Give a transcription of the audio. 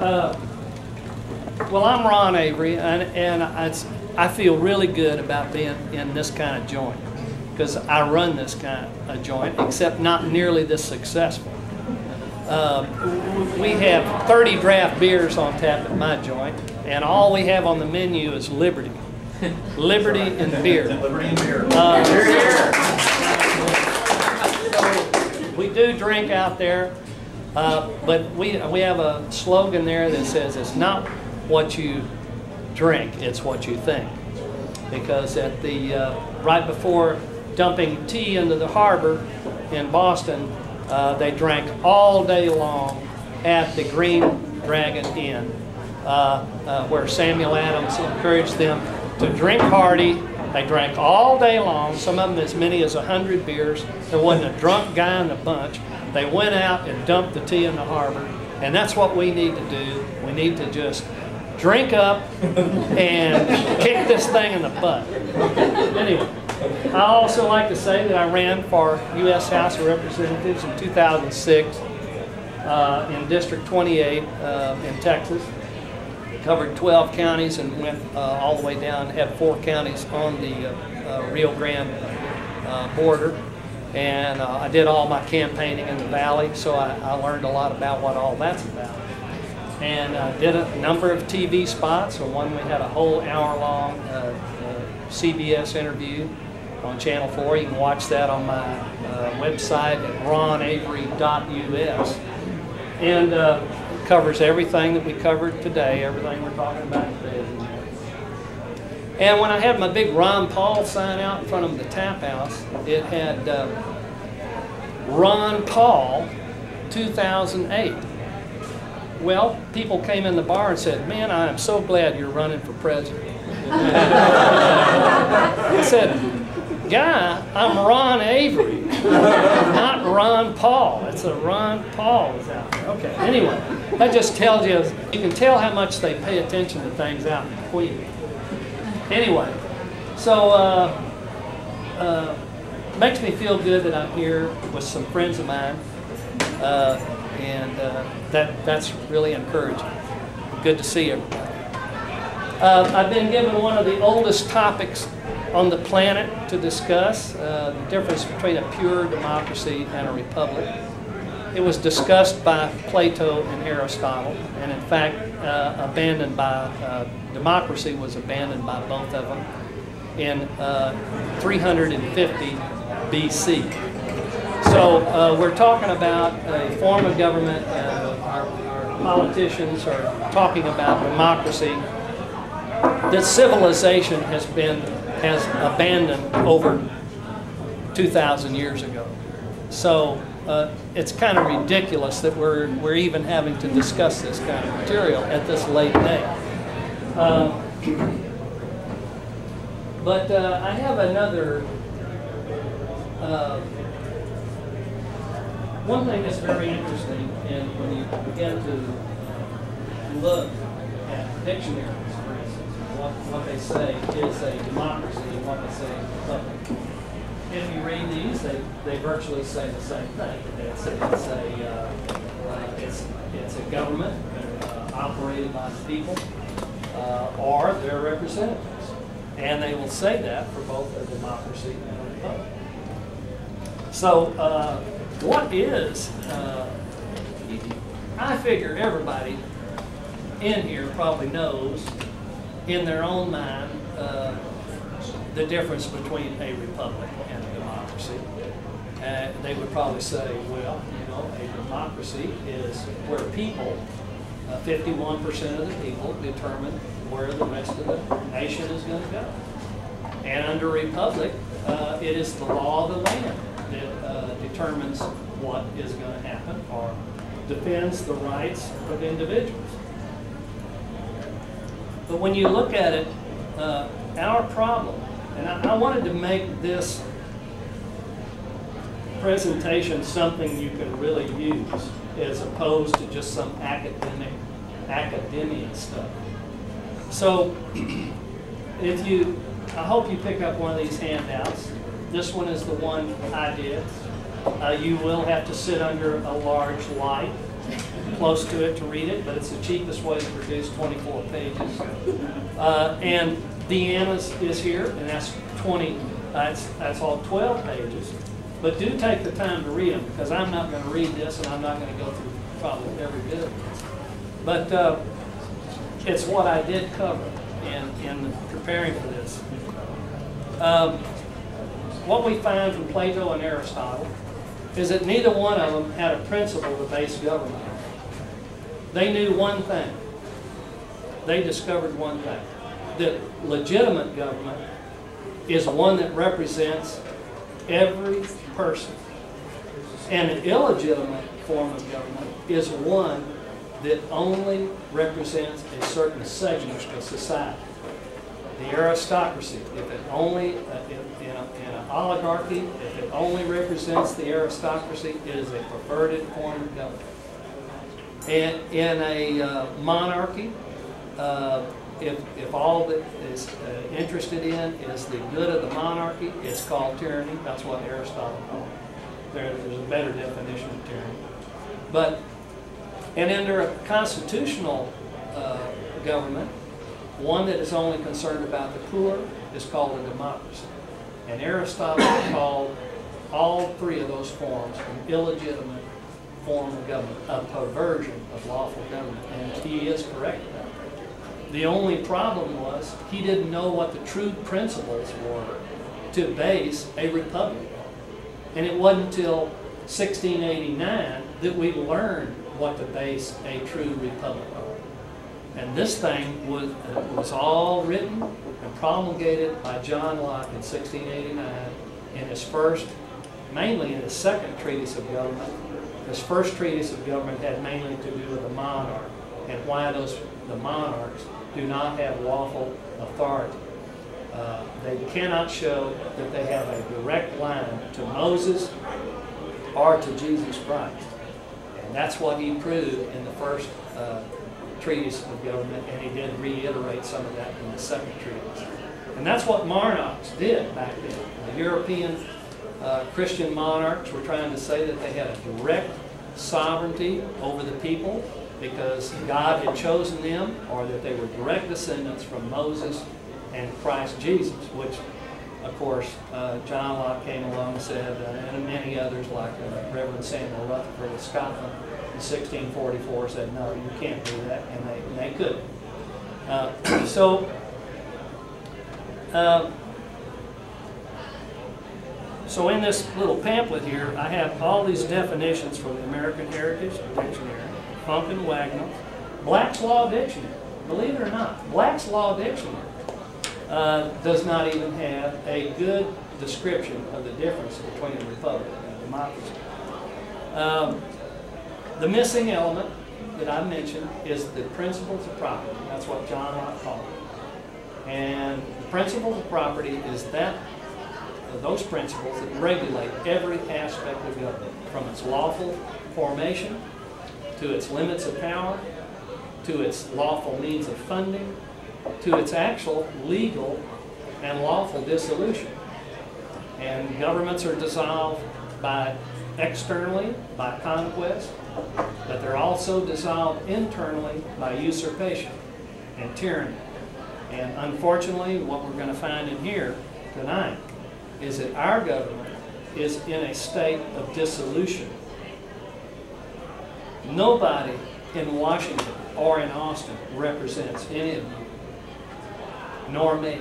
Well, I'm Ron Avery, and I feel really good about being in this kind of joint because I run this kind of joint, except not nearly this successful. We have 30 draft beers on tap at my joint, and all we have on the menu is Liberty. Liberty and beer. Liberty and beer. We do drink out there, but we have a slogan there that says it's not what you drink, it's what you think. Because at the right before dumping tea into the harbor in Boston, they drank all day long at the Green Dragon Inn, where Samuel Adams encouraged them to drink hearty. They drank all day long, some of them as many as 100 beers. There wasn't a drunk guy in the bunch. They went out and dumped the tea in the harbor, and that's what we need to do. We need to just drink up and kick this thing in the butt. Anyway, I also like to say that I ran for U.S. House of Representatives in 2006 in District 28 in Texas. Covered 12 counties and went all the way down, had 4 counties on the Rio Grande border. And I did all my campaigning in the valley, so I learned a lot about what all that's about. And did a number of TV spots. So one we had a whole hour-long CBS interview on Channel 4. You can watch that on my website at ronavery.us. And covers everything that we covered today, everything we're talking about today. And when I had my big Ron Paul sign out in front of the tap house, it had Ron Paul 2008. Well, people came in the bar and said, "Man, I am so glad you're running for president." I said, "Guy, I'm Ron Avery, not Ron Paul." It's a Ron Paul is out there. Okay, anyway, that just tells you, you can tell how much they pay attention to things out in between. Anyway, so makes me feel good that I'm here with some friends of mine, and that's really encouraging. Good to see everybody. I've been given one of the oldest topics on the planet to discuss, the difference between a pure democracy and a republic. It was discussed by Plato and Aristotle, and in fact abandoned by, democracy was abandoned by both of them in 350 BC. So we're talking about a form of government, our politicians are talking about democracy that civilization has abandoned over 2,000 years ago. So it's kind of ridiculous that we're even having to discuss this kind of material at this late day. But I have another one thing that's very interesting, and when you begin to look at dictionaries, for instance, what they say is a democracy and what they say is a republic. If you read these, they virtually say the same thing. It's a government operated by the people or their representatives. And they will say that for both a democracy and a republic. So what is, I figure everybody in here probably knows in their own mind the difference between a republic and a democracy. They would probably say, well, you know, a democracy is where people, 51% of the people, determine where the rest of the nation is going to go. And under a republic, it is the law of the land that determines what is going to happen or defends the rights of individuals. But when you look at it, our problem, and I wanted to make this presentation something you can really use as opposed to just some academia stuff. So I hope you pick up one of these handouts. This one is the one I did. You will have to sit under a large light close to it to read it, but it's the cheapest way to produce 24 pages. And Deanna's is here, and that's 20. That's all 12 pages. But do take the time to read them, because I'm not going to read this, and I'm not going to go through probably every bit of this. But it's what I did cover in preparing for this. What we find from Plato and Aristotle is that neither one of them had a principle to base government on. They knew one thing. They discovered one thing. That legitimate government is one that represents every person. And an illegitimate form of government is one that only represents a certain segment of society. The aristocracy, if it only, in an oligarchy, if it only represents the aristocracy, it is a perverted form of government. And in a monarchy, if all that is interested in is the good of the monarchy, it's called tyranny. That's what Aristotle called it. There's a better definition of tyranny. And under a constitutional government, one that is only concerned about the poor is called a democracy. And Aristotle called all three of those forms an illegitimate form of government, a perversion of lawful government. And he is correct about that. The only problem was he didn't know what the true principles were to base a republic on. And it wasn't until 1689 that we learned what to base a true republic on. And this thing was all written and promulgated by John Locke in 1689 in his first, mainly in his second treatise of government. His first treatise of government had mainly to do with the monarch and why the monarchs do not have lawful authority. They cannot show that they have a direct line to Moses or to Jesus Christ. And that's what he proved in the first treatise of government, and he did reiterate some of that in the second treatise. And that's what monarchs did back then. The European Christian monarchs were trying to say that they had a direct sovereignty over the people because God had chosen them, or that they were direct descendants from Moses and Christ Jesus, which, of course, John Locke came along and said, and many others like Reverend Samuel Rutherford of Scotland, 1644 said, no, you can't do that, and they couldn't. So in this little pamphlet here, I have all these definitions from the American Heritage Dictionary, Funk and Wagnall, Black's Law Dictionary. Believe it or not, Black's Law Dictionary does not even have a good description of the difference between a republic and a democracy. The missing element that I mentioned is the principles of property. That's what John Locke called it. And the principles of property is those principles that regulate every aspect of government, from its lawful formation, to its limits of power, to its lawful means of funding, to its actual legal and lawful dissolution. And governments are dissolved externally by conquest, but they're also dissolved internally by usurpation and tyranny. And unfortunately, what we're going to find in here tonight is that our government is in a state of dissolution. Nobody in Washington or in Austin represents any of you, nor me.